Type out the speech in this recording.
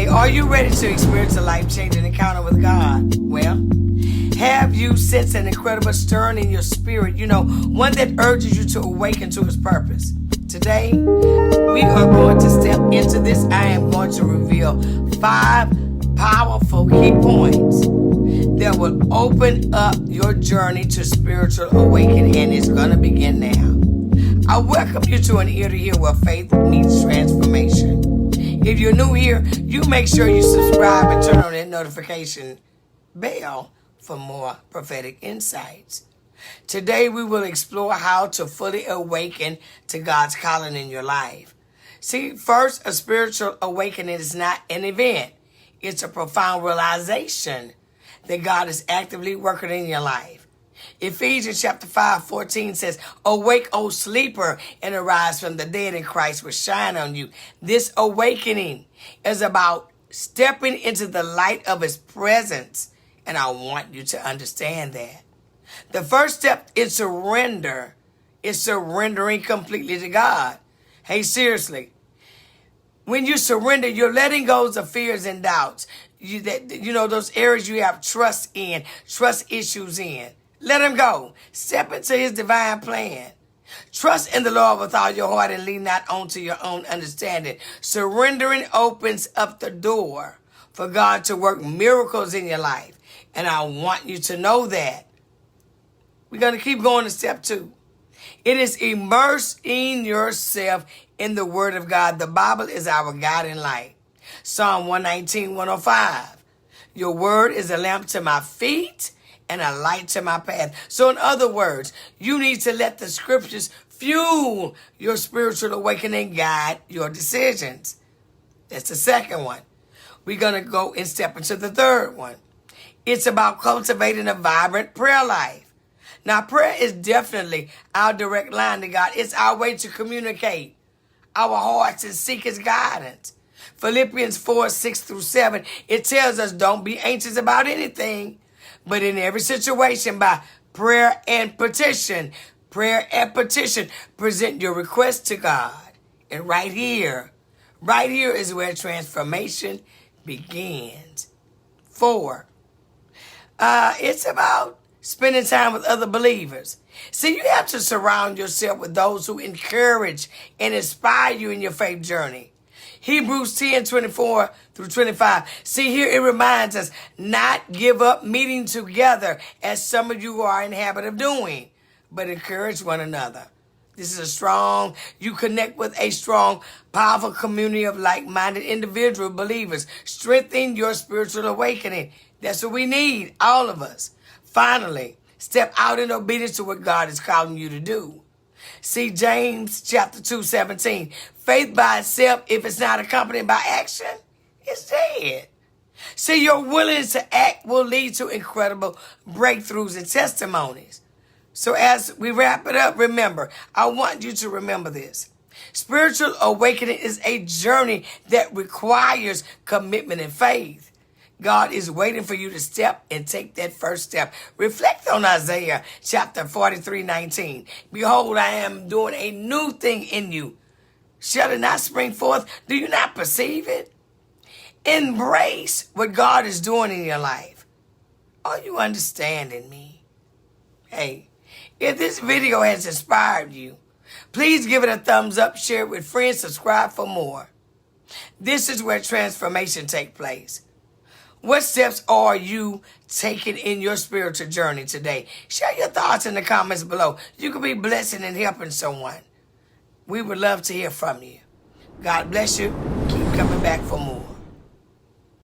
Hey, are you ready to experience a life-changing encounter with God? Well, have you sensed an incredible stirring in your spirit? You know, one that urges you to awaken to His purpose. Today, we are going to step into this. I am going to reveal 5 powerful key points that will open up your journey to spiritual awakening, and it's going to begin now. I welcome you to an ear to hear where faith meets transformation. If you're new here, you make sure you subscribe and turn on that notification bell for more prophetic insights. Today, we will explore how to fully awaken to God's calling in your life. See, first, a spiritual awakening is not an event. It's a profound realization that God is actively working in your life. Ephesians chapter 5:14 says, "Awake, O sleeper, and arise from the dead, and Christ will shine on you." This awakening is about stepping into the light of His presence, and I want you to understand that. The first step is surrender. It's surrendering completely to God. Hey, seriously. When you surrender, you're letting go of fears and doubts. Those areas you have trust issues in. Let them go. Step into His divine plan. Trust in the Lord with all your heart and lean not onto your own understanding. Surrendering opens up the door for God to work miracles in your life. And I want you to know that. We're going to keep going to step 2. It is immersing yourself in the Word of God. The Bible is our guiding light. Psalm 119:105. Your word is a lamp to my feet and a light to my path. So in other words, you need to let the scriptures fuel your spiritual awakening, guide your decisions. That's the second one. We're going to go and step into the third one. It's about cultivating a vibrant prayer life. Now, prayer is definitely our direct line to God. It's our way to communicate our hearts and seek His guidance. Philippians 4:6-7, it tells us, don't be anxious about anything, but in every situation, by prayer and petition, present your request to God. And right here is where transformation begins. 4, it's about spending time with other believers. See, you have to surround yourself with those who encourage and inspire you in your faith journey. Hebrews 10:24-25. See, here it reminds us not give up meeting together as some of you are in the habit of doing, but encourage one another. This is you connect with a strong, powerful community of like-minded individual believers. Strengthen your spiritual awakening. That's what we need, all of us. Finally, step out in obedience to what God is calling you to do. See, James chapter 2:17. Faith by itself, if it's not accompanied by action, it's dead. See, your willingness to act will lead to incredible breakthroughs and testimonies. So as we wrap it up, remember, I want you to remember this. Spiritual awakening is a journey that requires commitment and faith. God is waiting for you to step and take that first step. Reflect on Isaiah chapter 43:19. Behold, I am doing a new thing in you. Shall it not spring forth? Do you not perceive it? Embrace what God is doing in your life. Are you understanding me? Hey, if this video has inspired you, please give it a thumbs up, share it with friends, subscribe for more. This is where transformation takes place. What steps are you taking in your spiritual journey today? Share your thoughts in the comments below. You could be blessing and helping someone. We would love to hear from you. God bless you. Keep coming back for more.